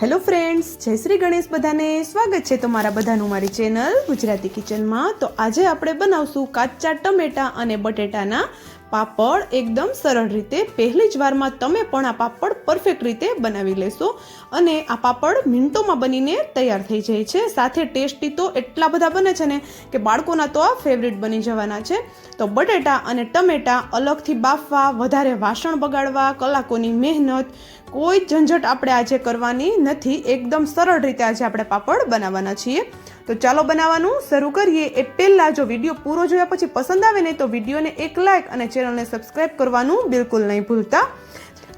Hello friends, જય શ્રી ગણેશ. બધાને સ્વાગત છે તમારા બધાનું મારી ચેનલ ગુજરાતી કિચનમાં. તો આજે આપણે બનાવશું કાચા ટમેટા અને બટેટાના પાપડ એકદમ સરળ રીતે. પહેલી જ વારમાં તમે પણ આ પાપડ પરફેક્ટ રીતે બનાવી લેશો અને આ પાપડ મિનિટોમાં બનીને તૈયાર થઈ જાય છે. સાથે ટેસ્ટી તો એટલા બધા બને છે ને કે બાળકોના તો આ ફેવરિટ બની જવાના છે. તો બટેટા અને ટમેટા અલગથી બાફવા, વધારે વાસણ બગાડવા, કલાકોની મહેનત, કોઈ ઝંઝટ આપણે આજે કરવાની નથી. એકદમ સરળ રીતે આજે આપણે પાપડ બનાવવાના છીએ. તો ચાલો બનાવવાનું શરૂ કરીએ. એ પહેલાં જો વિડીયો પૂરો જોયા પછી પસંદ આવે ને તો વિડીયોને એક લાઇક અને ચેનલને સબસ્ક્રાઈબ કરવાનું બિલકુલ નહીં ભૂલતા.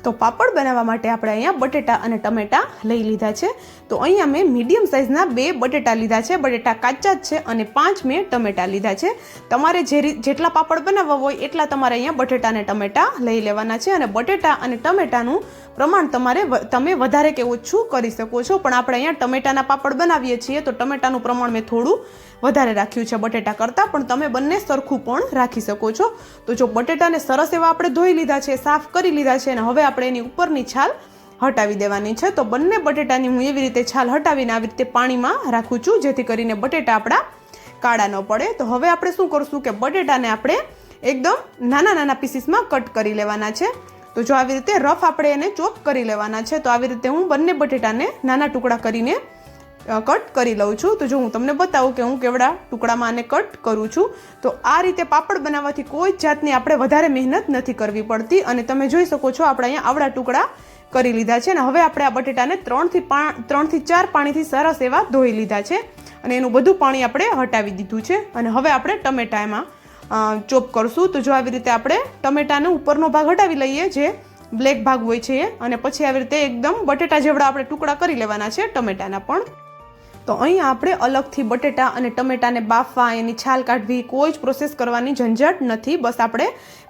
તો પાપડ બનાવવા માટે આપણે અહીંયા બટેટા અને ટમેટા લઈ લીધા છે. તો અહીંયા મેં મીડિયમ સાઇઝના 2 બટેટા લીધા છે. બટેટા કાચા જ છે અને 5 મેં ટમેટા લીધા છે. તમારે જેટલા પાપડ બનાવવા હોય એટલા તમારે અહીંયા બટેટા અને ટમેટા લઈ લેવાના છે. અને બટેટા અને ટમેટાનું પ્રમાણ તમે વધારે કે ઓછું કરી શકો છો. પણ આપણે અહીંયા ટમેટાના પાપડ બનાવીએ છીએ તો ટમેટાનું પ્રમાણ મેં થોડું વધારે રાખ્યું છે બટેટા કરતાં, પણ તમે બંને સરખું પણ રાખી શકો છો. તો જો બટેટાને સરસ એવા આપણે ધોઈ લીધા છે, સાફ કરી લીધા છે અને હવે આપણે એની ઉપરની છાલ હટાવી દેવાની છે. તો બંને બટેટાની હું એવી રીતે છાલ હટાવીને આવી રીતે પાણીમાં રાખું છું, જેથી કરીને બટેટા આપણા કાળા ન પડે. તો હવે આપણે શું કરશું કે બટેટાને આપણે એકદમ નાના નાના પીસીસમાં કટ કરી લેવાના છે. તો જો આવી રીતે રફ આપણે એને ચોપ કરી લેવાના છે. તો આવી રીતે હું બંને બટેટાને નાના ટુકડા કરીને કટ કરી લઉં છું. તો જો હું તમને બતાવું કે હું કેવડા ટુકડામાં આને કટ કરું છું. તો આ રીતે પાપડ બનાવવાથી કોઈ જાતની આપણે વધારે મહેનત નથી કરવી પડતી. અને તમે જોઈ શકો છો આપણે અહીંયા આવડા ટુકડા કરી લીધા છે. અને હવે આપણે આ બટેટાને 3 થી 4 પાણીથી સરસ એવા ધોઈ લીધા છે અને એનું બધું પાણી આપણે હટાવી દીધું છે. અને હવે આપણે ટમેટા એમાં ચોપ કરશું. તો જો આવી રીતે આપણે ટમેટાનો ઉપરનો ભાગ હટાવી લઈએ, જે બ્લેક ભાગ હોય છે, અને પછી આવી રીતે એકદમ બટેટા જેવડા આપણે ટુકડા કરી લેવાના છે ટમેટાના પણ. તો અહીંયા આપણે અલગથી બટેટા અને ટમેટાને બાફવા, એની છાલ કાઢવી, કોઈ જ પ્રોસેસ કરવાની ઝંઝટ નથી. બસ આપણે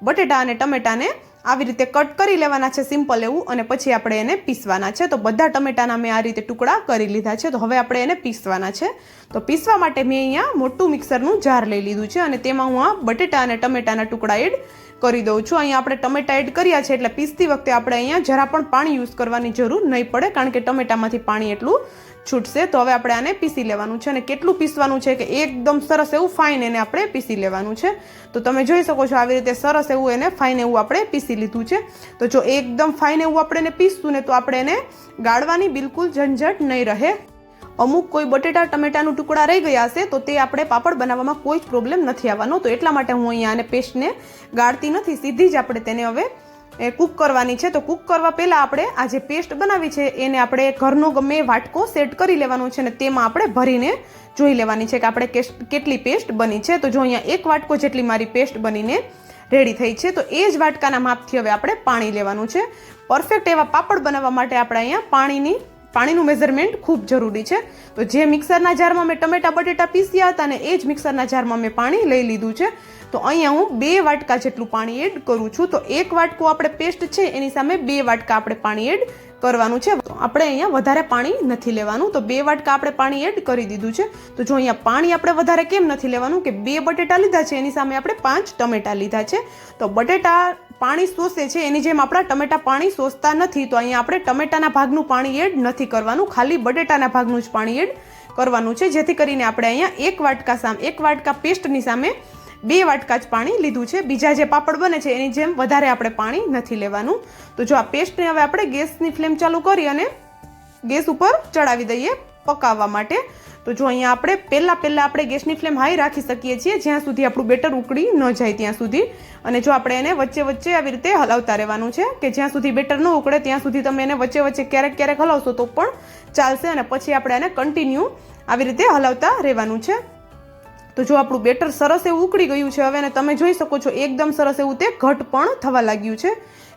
બટેટા અને ટમેટાને આવી રીતે કટ કરી લેવાના છે, સિમ્પલ એવું, અને પછી આપણે એને પીસવાના છે. તો બધા ટમેટાના મેં આ રીતે ટુકડા કરી લીધા છે. તો હવે આપણે એને પીસવાના છે. તો પીસવા માટે મેં અહીંયા મોટું મિક્સરનું જાર લઈ લીધું છે અને તેમાં હું આ બટેટા અને ટમેટાના ટુકડા એડ કરી દઉં છું. અહીંયા આપણે ટમેટા એડ કર્યા છે એટલે પીસતી વખતે આપણે અહીંયા જરા પણ પાણી યુઝ કરવાની જરૂર નહીં પડે, કારણ કે ટમેટામાંથી પાણી એટલું છૂટશે. તો હવે આપણે આને પીસી લેવાનું છે. અને કેટલું પીસવાનું છે કે એકદમ સરસ એવું ફાઇન એને આપણે પીસી લેવાનું છે. તો તમે જોઈ શકો છો આવી રીતે સરસ એવું એને ફાઇન એવું આપણે પીસી લીધું છે. તો જો એકદમ ફાઇન એવું આપણે એને પીસતું ને તો આપણે એને ગાળવાની બિલકુલ ઝંઝટ નહીં રહે. અમુક કોઈ બટેટા ટમેટાનું ટુકડા રહી ગયા હશે તો તે આપણે પાપડ બનાવવામાં કોઈ જ પ્રોબ્લેમ નથી આવવાનો. તો એટલા માટે હું અહીંયા આને પેસ્ટને ગાળતી નથી, સીધી જ આપણે તેને હવે કૂક કરવાની છે. તો કૂક કરવા પહેલાં આપણે આ જે પેસ્ટ બનાવી છે એને આપણે ઘરનો ગમે વાટકો સેટ કરી લેવાનો છે અને તેમાં આપણે ભરીને જોઈ લેવાની છે કે આપણે કેટલી પેસ્ટ બની છે. તો જો અહીંયા 1 વાટકો જેટલી મારી પેસ્ટ બનીને રેડી થઈ છે. તો એ જ વાટકાના માપથી હવે આપણે પાણી લેવાનું છે. પરફેક્ટ એવા પાપડ બનાવવા માટે આપણે અહીંયા પાણીનું મેઝરમેન્ટ ખૂબ જરૂરી છે. તો જે મિક્સરના જારમાં મેં ટમેટા બટેટા પીસ્યા હતા ને એ જ મિક્સરના જારમાં મેં પાણી લઈ લીધું છે. તો અહીંયા હું 2 વાટકા જેટલું પાણી એડ કરું છું. તો 1 વાટકો આપણે પેસ્ટ છે એની સામે 2 વાટકા આપણે પાણી એડ કરવાનું છે. આપણે અહીંયા વધારે પાણી નથી લેવાનું. તો 2 વાટકા આપણે પાણી એડ કરી દીધું છે. તો જો અહીંયા પાણી આપણે વધારે કેમ નથી લેવાનું કે 2 બટેટા લીધા છે એની સામે આપણે 5 ટમેટા લીધા છે. તો બટેટા પાણી શોષે છે એની જેમ આપણા ટમેટા પાણી શોષતા નથી. તો અહીંયા આપણે ટમેટાના ભાગનું પાણી એડ નથી કરવાનું, ખાલી બટેટાના ભાગનું જ પાણી એડ કરવાનું છે. જેથી કરીને આપણે અહીંયા 1 વાટકા પેસ્ટની સામે 2 વાટકા જ પાણી લીધું છે. બીજા જે પાપડ બને છે એની જેમ વધારે આપણે પાણી નથી લેવાનું. તો જો આ પેસ્ટને હવે આપણે ગેસની ફ્લેમ ચાલુ કરી અને ગેસ ઉપર ચડાવી દઈએ પકાવવા માટે. તો જો અહીંયા આપણે પહેલાં આપણે ગેસની ફ્લેમ હાઈ રાખી શકીએ છીએ જ્યાં સુધી આપણું બેટર ઉકળી ન જાય ત્યાં સુધી. અને જો આપણે એને વચ્ચે વચ્ચે આવી રીતે હલાવતા રહેવાનું છે કે જ્યાં સુધી બેટર ન ઉકળે ત્યાં સુધી તમે એને વચ્ચે વચ્ચે ક્યારેક હલાવશો તો પણ ચાલશે. અને પછી આપણે એને કન્ટિન્યુ આવી રીતે હલાવતા રહેવાનું છે. તો જો આપણું બેટર સરસ એવું ઉકળી ગયું છે હવે, અને તમે જોઈ શકો છો એકદમ સરસ એવું તે ઘટ પણ થવા લાગ્યું છે,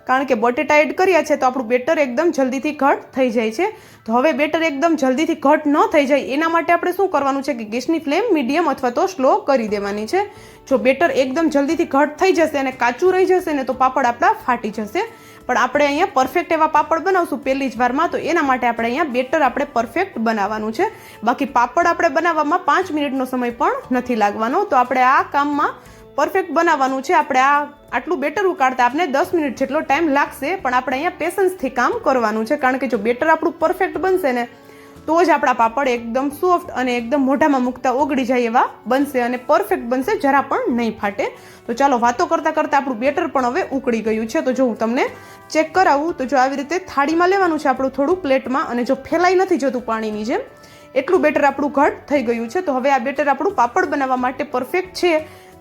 કારણ કે બટેટા એડ કર્યા છે તો આપણું બેટર એકદમ જલ્દીથી ઘટ થઈ જાય છે. તો હવે બેટર એકદમ જલ્દીથી ઘટ ન થઈ જાય એના માટે આપણે શું કરવાનું છે કે ગેસની ફ્લેમ મીડિયમ અથવા તો સ્લો કરી દેવાની છે. જો બેટર એકદમ જલ્દીથી ઘટ થઈ જશે અને કાચું રહી જશે ને તો પાપડ આપણા ફાટી જશે. પણ આપણે અહીંયા પરફેક્ટ એવા પાપડ બનાવશું પહેલી જ વારમાં, તો એના માટે આપણે અહીંયા બેટર આપણે પરફેક્ટ બનાવવાનું છે. બાકી પાપડ આપણે બનાવવામાં 5 મિનિટનો સમય પણ નથી લાગવાનો. તો આપણે આ કામમાં પરફેક્ટ બનાવવાનું છે. આપણે આટલું બેટર ઉકાળતા આપણે 10 મિનિટ જેટલો ટાઈમ લાગશે, પણ આપણે અહીંયા પેશન્સથી કામ કરવાનું છે, કારણ કે જો બેટર આપણું પરફેક્ટ બનશે ને તો જ આપણા પાપડ એકદમ સોફ્ટ અને એકદમ મોઢામાં મૂકતા ઓગળી જાય એવા બનશે અને પરફેક્ટ બનશે, જરા પણ નહીં ફાટે. તો ચાલો વાતો કરતાં કરતાં આપણું બેટર પણ હવે ઉકળી ગયું છે. તો જો હું તમને ચેક કરાવું તો જો આવી રીતે થાળીમાં લેવાનું છે આપણું થોડું પ્લેટમાં, અને જો ફેલાઈ નથી જતું પાણીની જેમ, એટલું બેટર આપણું ઘટ થઈ ગયું છે. તો હવે આ બેટર આપણું પાપડ બનાવવા માટે પરફેક્ટ છે,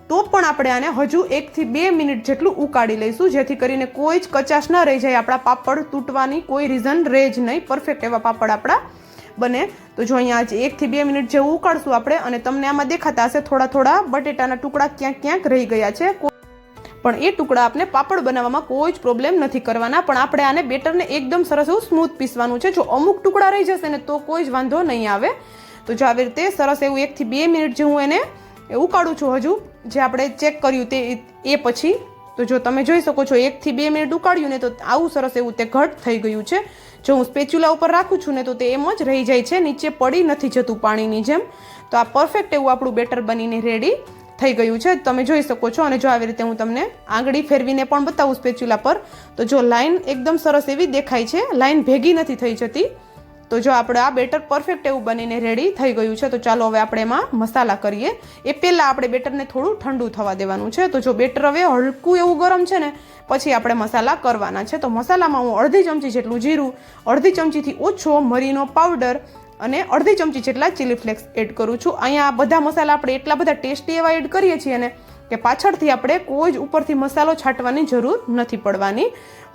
તો પણ આપણે આને હજુ 1 થી 2 મિનિટ જેટલું ઉકાળી લઈશું, જેથી કરીને કોઈ જ કચાશ ન રહી જાય, આપણા પાપડ તૂટવાની કોઈ રીઝન રહે જ નહીં, પરફેક્ટ એવા પાપડ આપણા બને. તો જો અહીંયા આજે 1 થી 2 મિનિટ જેવું ઉકાળશું આપણે, અને તમને આમાં દેખાતા હશે થોડા થોડા બટેટાના ટુકડા ક્યાંક રહી ગયા છે, પણ એ ટુકડા આપણે પાપડ બનાવવામાં કોઈ જ પ્રોબ્લેમ નથી કરવાના. પણ આપણે આને બેટરને એકદમ સરસ એવું સ્મૂથ પીસવાનું છે. જો અમુક ટુકડા રહી જશે ને તો કોઈ જ વાંધો નહીં આવે. તો જો આવી રીતે સરસ એવું 1 થી 2 મિનિટ જેવું એને ઉકાળું છું, હજુ જે આપણે ચેક કર્યું એ પછી. તો જો તમે જોઈ શકો છો 1 થી 2 મિનિટ ઉકાળ્યું ને તો આવું સરસ એવું તે ઘટ થઈ ગયું છે. જો હું સ્પેચ્યુલા ઉપર રાખું છું ને તો તે એમ જ રહી જાય છે, નીચે પડી નથી જતું પાણીની જેમ. તો આ પરફેક્ટ એવું આપણું બેટર બનીને રેડી થઈ ગયું છે, તમે જોઈ શકો છો. અને જો આવી રીતે હું તમને આંગળી ફેરવીને પણ બતાવું સ્પેચ્યુલા પર, તો જો લાઈન એકદમ સરસ એવી દેખાય છે, લાઈન ભેગી નથી થઈ જતી. તો જો આપણે આ બેટર પરફેક્ટ એવું બનીને રેડી થઈ ગયું છે. તો ચાલો હવે આપણે એમાં મસાલા કરીએ. એ પહેલાં આપણે બેટરને થોડું ઠંડુ થવા દેવાનું છે. તો જો બેટર હવે હલકું એવું ગરમ છે ને પછી આપણે મસાલા કરવાના છે. તો મસાલામાં હું અડધી ચમચી જેટલું જીરું, અડધી ચમચીથી ઓછો મરીનો પાવડર અને અડધી ચમચી જેટલા ચીલી ફ્લેક્સ એડ કરું છું. અહીંયા બધા મસાલા આપણે એટલા બધા ટેસ્ટી એવા એડ કરીએ છીએ ને કે પાછળથી આપણે કોઈ જ ઉપરથી મસાલો છાંટવાની જરૂર નથી પડવાની.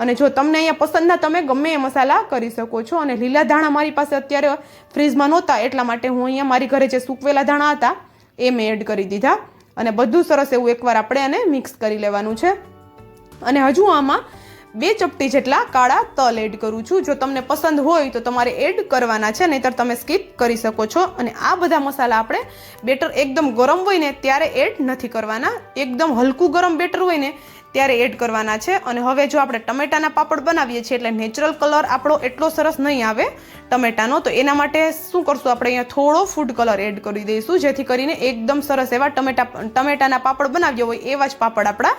અને જો તમને અહીંયા પસંદ ના, તમે ગમે એ મસાલા કરી શકો છો. અને લીલા ધાણા મારી પાસે અત્યારે ફ્રીજમાં નહોતા, એટલા માટે હું અહીંયા મારી ઘરે જે સૂકવેલા ધાણા હતા એ મેં એડ કરી દીધા. અને બધું સરસ એવું એકવાર આપણે આને મિક્સ કરી લેવાનું છે. અને હજુ આમાં 2 ચપટી જેટલા કાળા તલ એડ કરું છું. જો તમને પસંદ હોય તો તમારે એડ કરવાના છે, નહીંતર તમે સ્કીપ કરી શકો છો. અને આ બધા મસાલા આપણે બેટર એકદમ ગરમ હોય ને ત્યારે એડ નથી કરવાના, એકદમ હલકું ગરમ બેટર હોય ને ત્યારે એડ કરવાના છે. અને હવે જો આપણે ટમેટાના પાપડ બનાવીએ છીએ એટલે નેચરલ કલર આપણો એટલો સરસ નહીં આવે ટમેટાનો, તો એના માટે શું કરશું, આપણે અહીંયા થોડો ફૂડ કલર એડ કરી દઈશું, જેથી કરીને એકદમ સરસ એવા ટમેટાના પાપડ બનાવ્યા હોય એવા જ પાપડ આપણા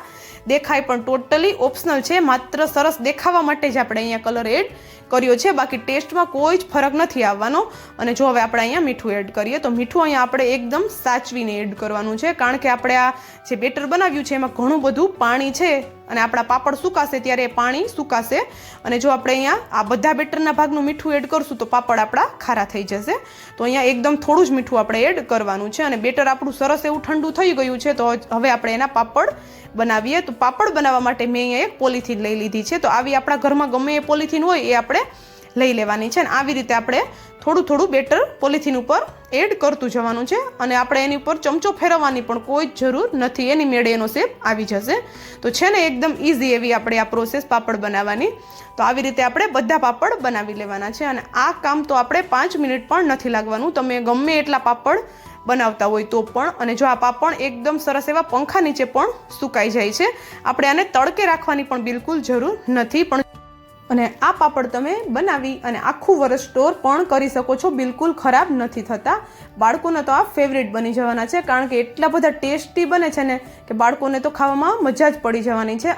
દેખાય. પણ ટોટલી ઓપ્શનલ છે, માત્ર સરસ દેખાવા માટે જ આપણે અહીંયા કલર એડ કર્યો છે, બાકી ટેસ્ટમાં કોઈ જ ફરક નથી આવવાનો. અને જો હવે આપણે અહીંયા મીઠું એડ કરીએ, તો મીઠું અહીંયા આપણે એકદમ સાચવીને એડ કરવાનું છે, કારણ કે આપણે આ જે બેટર બનાવ્યું છે એમાં ઘણું બધું પાણી છે, અને આપણા પાપડ સુકાશે ત્યારે એ પાણી સુકાશે. અને જો આપણે અહીંયા આ બધા બેટરના ભાગનું મીઠું એડ કરશું તો પાપડ આપણા ખારા થઈ જશે. તો અહીંયા એકદમ થોડું જ મીઠું આપણે એડ કરવાનું છે. અને બેટર આપણું સરસ એવું ઠંડુ થઈ ગયું છે. તો હવે આપણે એના પાપડ બનાવીએ. તો પાપડ બનાવવા માટે મેં અહીંયા એક પોલિથીન લઈ લીધી છે. તો આવી આપણા ઘરમાં ગમે એ પોલિથીન હોય એ આપણે લઈ લેવાની છે. અને આવી રીતે આપણે થોડું થોડું બેટર પોલિથીન ઉપર એડ કરતું જવાનું છે. અને આપણે એની ઉપર ચમચો ફેરવવાની પણ કોઈ જ જરૂર નથી, એની મેળે એનો શેપ આવી જશે. તો છે ને એકદમ ઇઝી એવી આપણે આ પ્રોસેસ પાપડ બનાવવાની. તો આવી રીતે આપણે બધા પાપડ બનાવી લેવાના છે. અને આ કામ તો આપણે 5 મિનિટ પણ નથી લાગવાનું, તમે ગમે એટલા પાપડ બનાવતા હોય તો પણ. અને જો આ પાપડ એકદમ સરસ એવા પંખા નીચે પણ સુકાઈ જાય છે. આપણે આને તડકે રાખવાની પણ બિલકુલ જરૂર નથી. પણ અને આ પાપડ તમે બનાવી અને આખું વર્ષ સ્ટોર પણ કરી શકો છો, બિલકુલ ખરાબ નથી થતા. બાળકોને તો આ ફેવરેટ બની જવાના છે, કારણ કે એટલા બધા ટેસ્ટી બને છે ને કે બાળકોને તો ખાવામાં મજા જ પડી જવાની છે.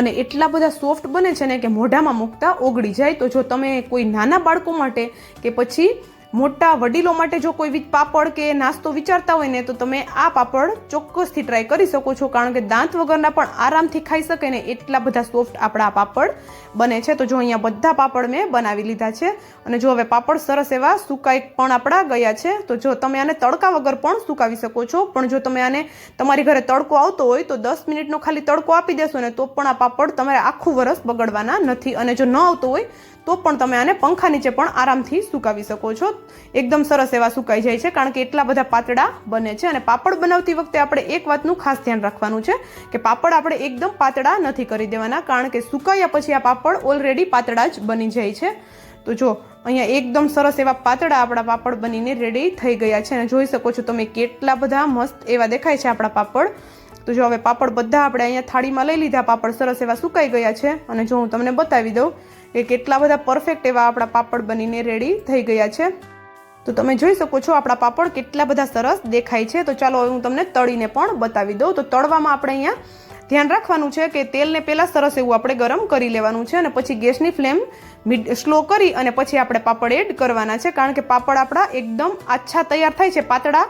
અને એટલા બધા સોફ્ટ બને છે ને કે મોઢામાં મૂકતા ઓગળી જાય. તો જો તમે કોઈ નાના બાળકો માટે કે પછી મોટા વડીલો માટે જો કોઈ પાપડ કે નાસ્તો વિચારતા હોય ને તો તમે આ પાપડ ચોક્કસથી ટ્રાય કરી શકો છો, કારણ કે દાંત વગરના પણ આરામથી ખાઈ શકે ને એટલા બધા સોફ્ટ આપણા પાપડ બને છે. તો જો અહીંયા બધા પાપડ મેં બનાવી લીધા છે. અને જો હવે પાપડ સરસ એવા સુકાઈ પણ આપણા ગયા છે. તો જો તમે આને તડકા વગર પણ સુકાવી શકો છો, પણ જો તમે આને તમારી ઘરે તડકો આવતો હોય તો 10 મિનિટનો ખાલી તડકો આપી દેશો ને તો પણ આ પાપડ તમારે આખું વરસ બગડવાના નથી. અને જો ન આવતો હોય તો પણ તમે આને પંખા નીચે પણ આરામથી સુકાવી શકો છો. એકદમ સરસ એવા સુકાઈ જાય છે, કારણ કે એટલા બધા પાતળા બને છે. અને પાપડ બનાવતી વખતે આપણે એક વાતનું ખાસ ધ્યાન રાખવાનું છે કે પાપડ આપણે એકદમ પાતળા નથી કરી દેવાના, કારણ કે સુકાયા પછી આ પાપડ ઓલરેડી પાતળા જ બની જાય છે. તો જો અહીંયા એકદમ સરસ એવા પાતળા આપણા પાપડ બનીને રેડી થઈ ગયા છે. અને જોઈ શકો છો તમે કેટલા બધા મસ્ત એવા દેખાય છે આપણા પાપડ. તો જો હવે પાપડ બધા આપણે અહીંયા થાળીમાં લઈ લીધા, પાપડ સરસ એવા સુકાઈ ગયા છે. અને જો હું તમને બતાવી દઉં કે કેટલા બધા પરફેક્ટ એવા આપણા પાપડ બનીને રેડી થઈ ગયા છે. તો તમે જોઈ શકો છો આપણા પાપડ કેટલા બધા સરસ દેખાય છે. તો ચાલો હવે હું તમને તળીને પણ બતાવી દઉં. તો તળવામાં આપણે અહીંયા ધ્યાન રાખવાનું છે કે તેલને પહેલાં સરસ એવું આપણે ગરમ કરી લેવાનું છે અને પછી ગેસની ફ્લેમ સ્લો કરી અને પછી આપણે પાપડ એડ કરવાના છે. કારણ કે પાપડ આપણા એકદમ આછા તૈયાર થાય છે, પાતળા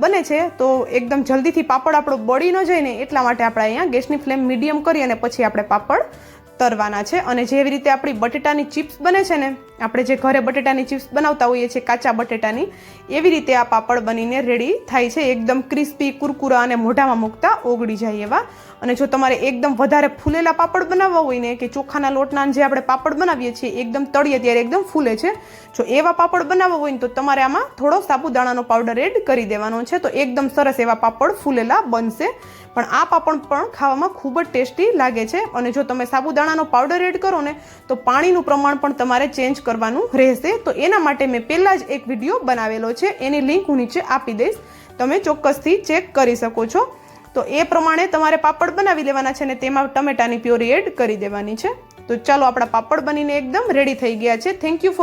બને છે, તો એકદમ જલ્દીથી પાપડ આપણો બળી ન જાય ને એટલા માટે આપણે અહીંયા ગેસની ફ્લેમ મીડિયમ કરી અને પછી આપણે પાપડ તરવાના છે. અને જેવી રીતે આપણી બટેટાની ચિપ્સ બને છે ને, આપણે જે ઘરે બટેટાની ચિપ્સ બનાવતા હોઈએ છીએ કાચા બટેટાની, એવી રીતે આ પાપડ બનીને રેડી થાય છે. એકદમ ક્રિસ્પી, કુરકુરા અને મોઢામાં મૂકતા ઓગળી જાય એવા. અને જો તમારે એકદમ વધારે ફૂલેલા પાપડ બનાવવા હોય ને, કે ચોખાના લોટના જે આપણે પાપડ બનાવીએ છીએ એકદમ તળીએ ત્યારે એકદમ ફૂલે છે, જો એવા પાપડ બનાવવા હોય ને તો તમારે આમાં થોડો સાબુદાણાનો પાવડર એડ કરી દેવાનો છે. તો એકદમ સરસ એવા પાપડ ફૂલેલા બનશે. પણ આ પાપડ પણ ખાવામાં ખૂબ જ ટેસ્ટી લાગે છે. અને જો તમે સાબુદાણાનો પાવડર એડ કરો ને તો પાણીનું પ્રમાણ પણ તમારે ચેન્જ કરવાનું રહેશે. તો એના માટે મેં પહેલાં જ એક વિડીયો બનાવેલો છે, એની લિંક હું નીચે આપી દઈશ, તમે ચોક્કસથી ચેક કરી શકો છો. તો એ પ્રમાણે તમારે પાપડ બનાવી લેવાના છે ને તેમાં ટમેટાની પ્યોરી એડ કરી દેવાની છે. તો ચાલો આપણા પાપડ બનીને એકદમ રેડી થઈ ગયા છે. Thank you for